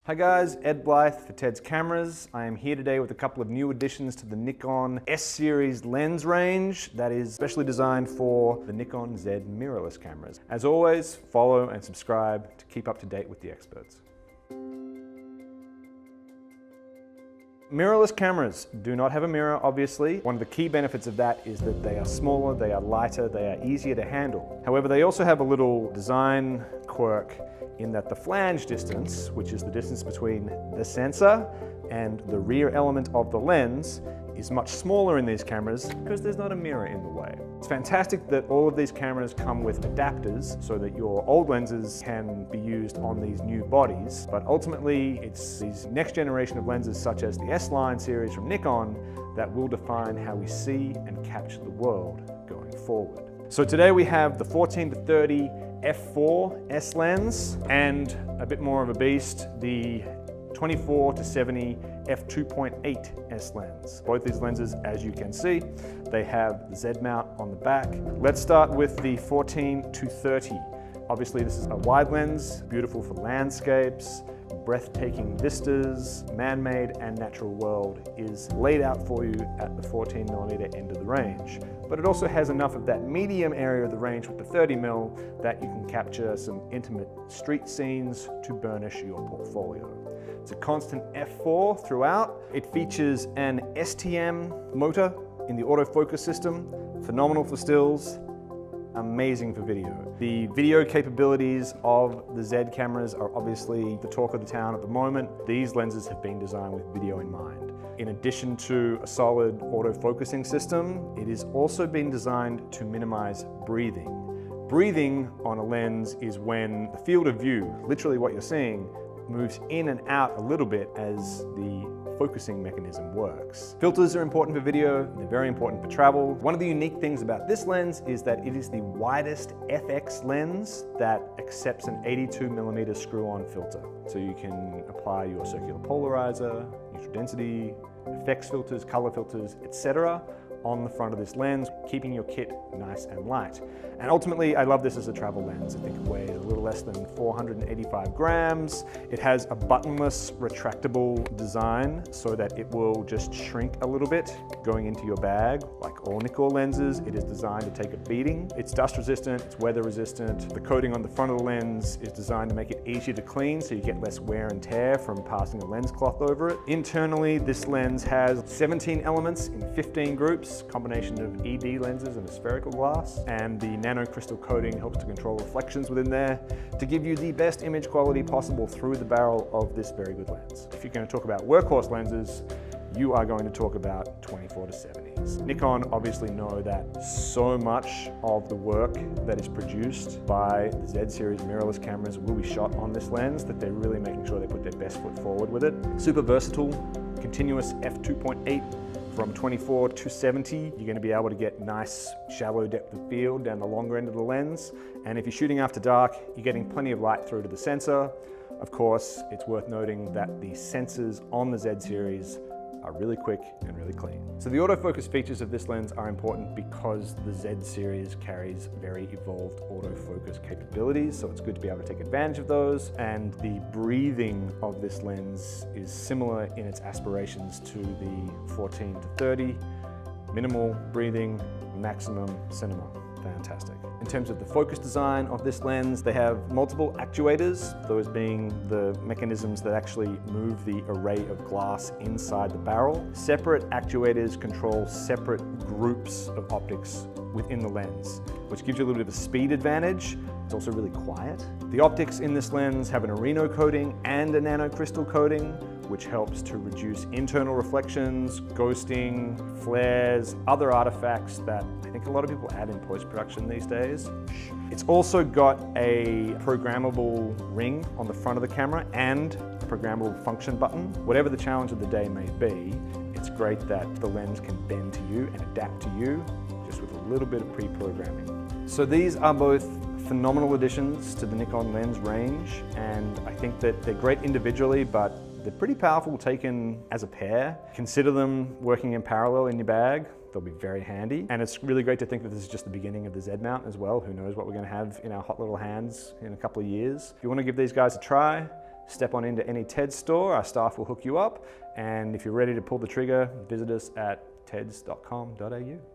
Hi guys, Ed Blythe for Ted's Cameras. I am here today with a couple of new additions to the Nikon S-Series lens range that is specially designed for the Nikon Z mirrorless cameras. As always, follow and subscribe to keep up to date with the experts. Mirrorless cameras do not have a mirror, obviously. One of the key benefits of that is that they are smaller, they are lighter, they are easier to handle. However, they also have a little design quirk in that the flange distance, which is the distance between the sensor and the rear element of the lens, is much smaller in these cameras because there's not a mirror in the way. It's fantastic that all of these cameras come with adapters so that your old lenses can be used on these new bodies, but ultimately it's these next generation of lenses such as the S-line series from Nikon that will define how we see and capture the world going forward. So today we have the 14 to 30 f4 S lens and a bit more of a beast, the 24 to 70 f2.8 S lens. Both these lenses, as you can see, they have the Z mount on the back. Let's start with the 14 to 30. Obviously this is a wide lens, beautiful for landscapes, breathtaking vistas, man-made and natural world is laid out for you at the 14mm end of the range. But it also has enough of that medium area of the range with the 30mm that you can capture some intimate street scenes to burnish your portfolio. It's a constant f4 throughout. It features an STM motor in the autofocus system, phenomenal for stills, amazing for video. The video capabilities of the Z cameras are obviously the talk of the town at the moment. These lenses have been designed with video in mind. In addition to a solid autofocusing system, it has also been designed to minimize breathing. Breathing on a lens is when the field of view, literally what you're seeing, moves in and out a little bit as the focusing mechanism works. Filters are important for video, they're very important for travel. One of the unique things about this lens is that it is the widest FX lens that accepts an 82mm screw-on filter. So you can apply your circular polarizer, neutral density, effects filters, color filters, etc. on the front of this lens, keeping your kit nice and light. And ultimately, I love this as a travel lens. I think it weighs a little less than 485 grams. It has a buttonless, retractable design so that it will just shrink a little bit going into your bag. Like all Nikon lenses, it is designed to take a beating. It's dust resistant, it's weather resistant. The coating on the front of the lens is designed to make it easier to clean so you get less wear and tear from passing a lens cloth over it. Internally, this lens has 17 elements in 15 groups, combination of ED lenses and a spherical glass, and the nano crystal coating helps to control reflections within there to give you the best image quality possible through the barrel of this very good lens. If you're going to talk about workhorse lenses, you are going to talk about 24 to 70s. Nikon obviously know that so much of the work that is produced by the Z series mirrorless cameras will be shot on this lens, that they're really making sure they put their best foot forward with it. Super versatile, continuous f2.8 from 24 to 70, you're going to be able to get nice shallow depth of field down the longer end of the lens. And if you're shooting after dark, you're getting plenty of light through to the sensor. Of course, it's worth noting that the sensors on the Z series are really quick and really clean. So the autofocus features of this lens are important because the Z series carries very evolved autofocus capabilities, so it's good to be able to take advantage of those. And the breathing of this lens is similar in its aspirations to the 14 to 30. Minimal breathing, maximum cinema. Fantastic. In terms of the focus design of this lens, they have multiple actuators, those being the mechanisms that actually move the array of glass inside the barrel. Separate actuators control separate groups of optics within the lens, which gives you a little bit of a speed advantage. It's also really quiet. The optics in this lens have an Areno coating and a nano crystal coating, which helps to reduce internal reflections, ghosting, flares, other artifacts that I think a lot of people add in post-production these days. It's also got a programmable ring on the front of the camera and a programmable function button. Whatever the challenge of the day may be, it's great that the lens can bend to you and adapt to you just with a little bit of pre-programming. So these are both phenomenal additions to the Nikon lens range, and I think that they're great individually, but they're pretty powerful taken as a pair. Consider them working in parallel in your bag. They'll be very handy. And it's really great to think that this is just the beginning of the Z mount as well. Who knows what we're going to have in our hot little hands in a couple of years. If you want to give these guys a try, step on into any TED store, our staff will hook you up, and if you're ready to pull the trigger, visit us at teds.com.au.